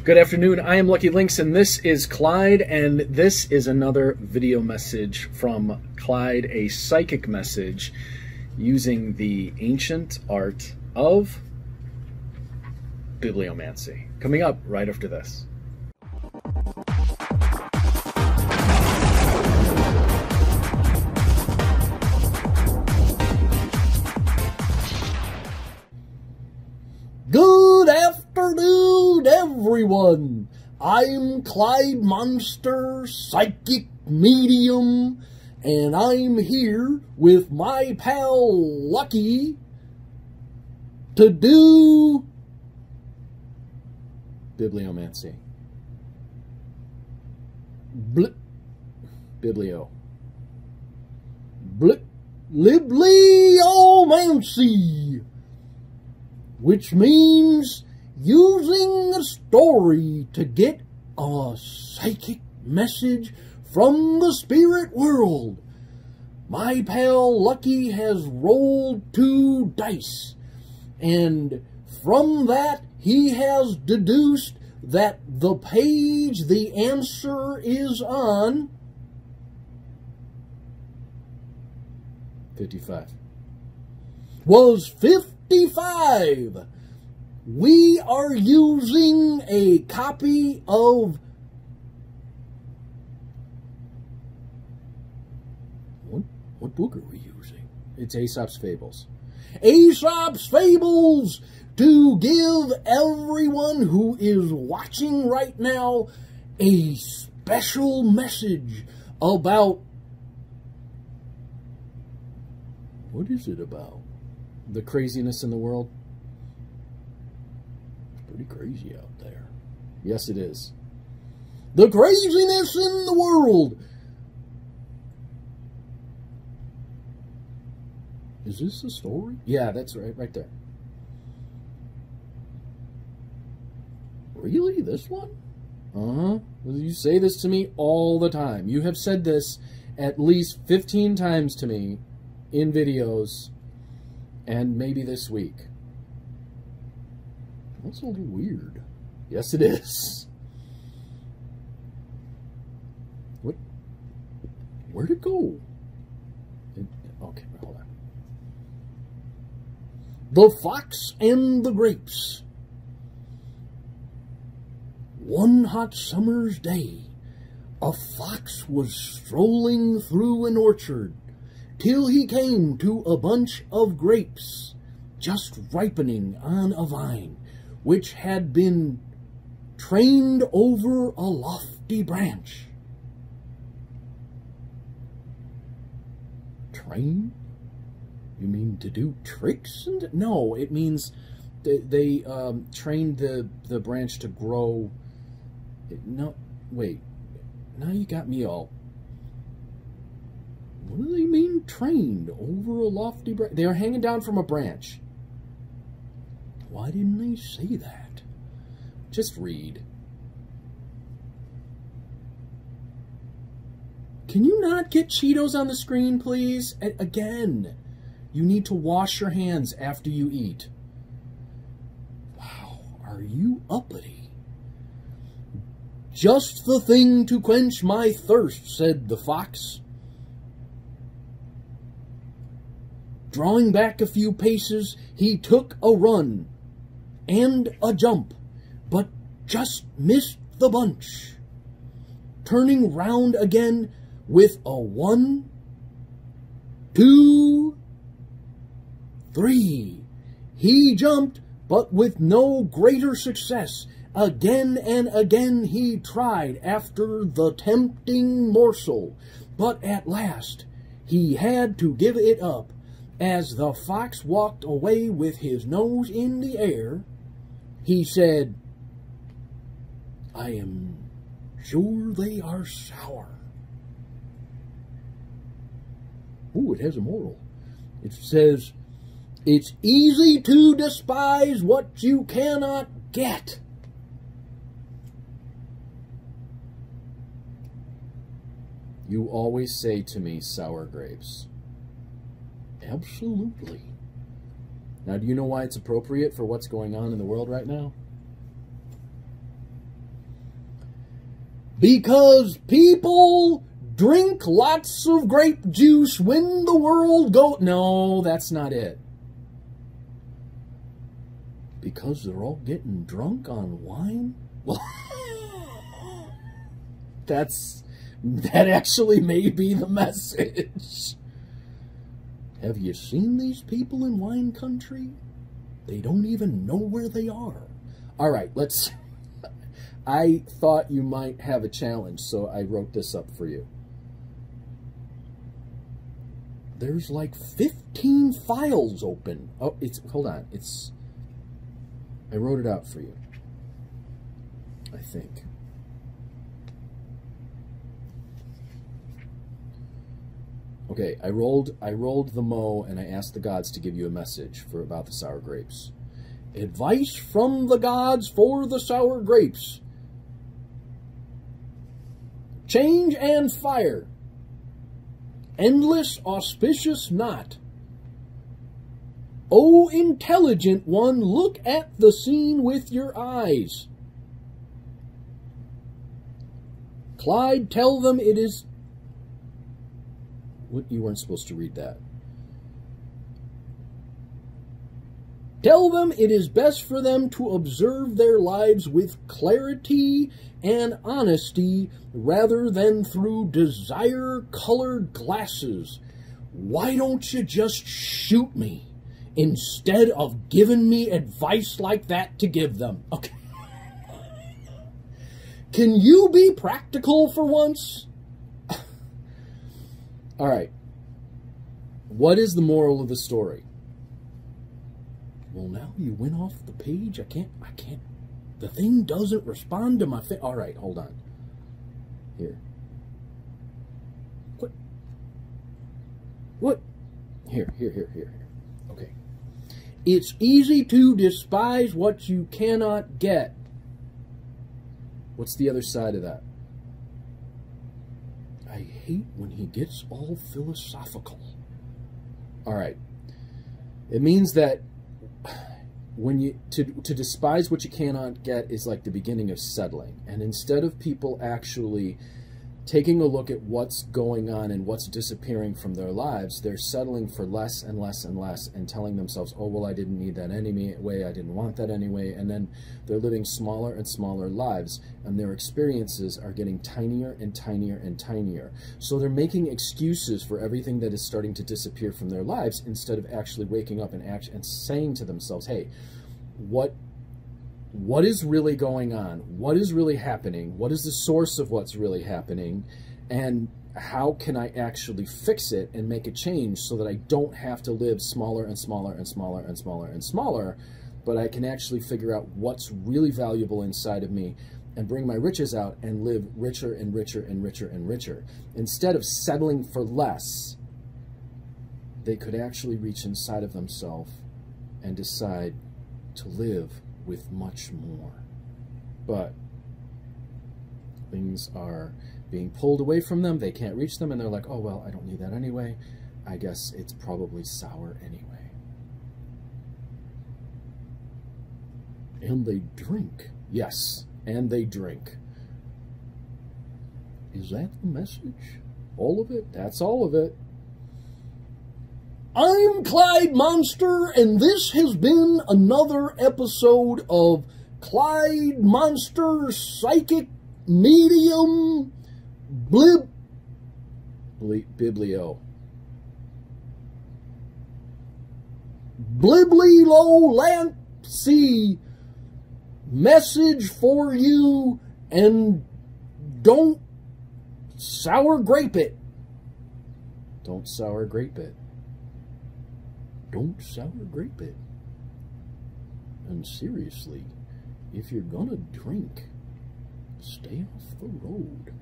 Good afternoon, I am Lucky Links and this is Clyde, and this is another video message from Clyde, a psychic message using the ancient art of bibliomancy. Coming up right after this. Good afternoon, everyone. I'm Clyde Monster, Psychic Medium, and I'm here with my pal Lucky to do Bibliomancy. Bibliomancy, which means using a story to get a psychic message from the spirit world. My pal Lucky has rolled 2 dice, and from that he has deduced that the page the answer is on 55 was 55. We are using a copy of what book are we using? It's Aesop's Fables. Aesop's Fables, to give everyone who is watching right now a special message about... What is it about? The craziness in the world. It's pretty crazy out there. Yes, it is. The craziness in the world. Is this the story? Yeah, that's right there. Really? This one? Uh-huh. You say this to me all the time. You have said this at least 15 times to me in videos, and maybe this week. That's a little weird. Yes, it is. What? Where'd it go? Okay, hold on. The Fox and the Grapes. One hot summer's day, a fox was strolling through an orchard till he came to a bunch of grapes just ripening on a vine, which had been trained over a lofty branch. Train? You mean to do tricks? No, it means they trained the branch to grow. No, wait. Now you got me all. What do they mean trained over a lofty branch? They are hanging down from a branch. Why didn't they say that? Just read. Can you not get Cheetos on the screen, please? Again, you need to wash your hands after you eat. Wow, are you uppity? Just the thing to quench my thirst, said the fox. Drawing back a few paces, he took a run and a jump, but just missed the bunch. Turning round again with a 1, 2, 3. He jumped, but with no greater success. Again and again he tried after the tempting morsel, but at last he had to give it up. As the fox walked away with his nose in the air, he said, "I am sure they are sour." Ooh, it has a moral. It says, "It's easy to despise what you cannot get." You always say to me, sour grapes. Absolutely. Now, do you know why it's appropriate for what's going on in the world right now? Because people drink lots of grape juice when the world go... No, that's not it. Because they're all getting drunk on wine? Well, that actually may be the message. Have you seen these people in wine country? They don't even know where they are. All right, let's... I thought you might have a challenge, so I wrote this up for you. There's like 15 files open. Oh, hold on. I wrote it out for you, I think. Okay, I rolled the Mo, and I asked the gods to give you a message about the sour grapes. Advice from the gods for the sour grapes. Change and fire. Endless auspicious knot. O intelligent one, look at the scene with your eyes. Clyde, tell them it is... What? You weren't supposed to read that. Tell them it is best for them to observe their lives with clarity and honesty rather than through desire-colored glasses. Why don't you just shoot me instead of giving me advice like that to give them? Okay. Can you be practical for once? All right. What is the moral of the story? Well, now you went off the page. I can't. The thing doesn't respond to my All right, hold on. Here. What? Here. Okay. It's easy to despise what you cannot get. What's the other side of that? I hate when he gets all philosophical. All right. It means that to despise what you cannot get is like the beginning of settling. And instead of people actually taking a look at what's going on and what's disappearing from their lives, they're settling for less and less and less and telling themselves, oh, well, I didn't need that anyway, I didn't want that anyway, and then they're living smaller and smaller lives, and their experiences are getting tinier and tinier and tinier. So they're making excuses for everything that is starting to disappear from their lives instead of actually waking up and saying to themselves, hey, what is really going on? What is really happening? What is the source of what's really happening? And how can I actually fix it and make a change so that I don't have to live smaller and smaller and smaller and smaller and smaller, but I can actually figure out what's really valuable inside of me and bring my riches out and live richer and richer and richer and richer. Instead of settling for less, they could actually reach inside of themselves and decide to live with much more. But things are being pulled away from them. They can't reach them, and they're like, oh, well, I don't need that anyway. I guess it's probably sour anyway. And they drink. Yes, and they drink. Is that the message? All of it? That's all of it. I'm Clyde Monster, and this has been another episode of Clyde Monster Psychic Medium Biblio. Bibliolancey message for you, and don't sour grape it. Don't sour grape it. Don't sour grape it. And seriously, if you're gonna drink, stay off the road.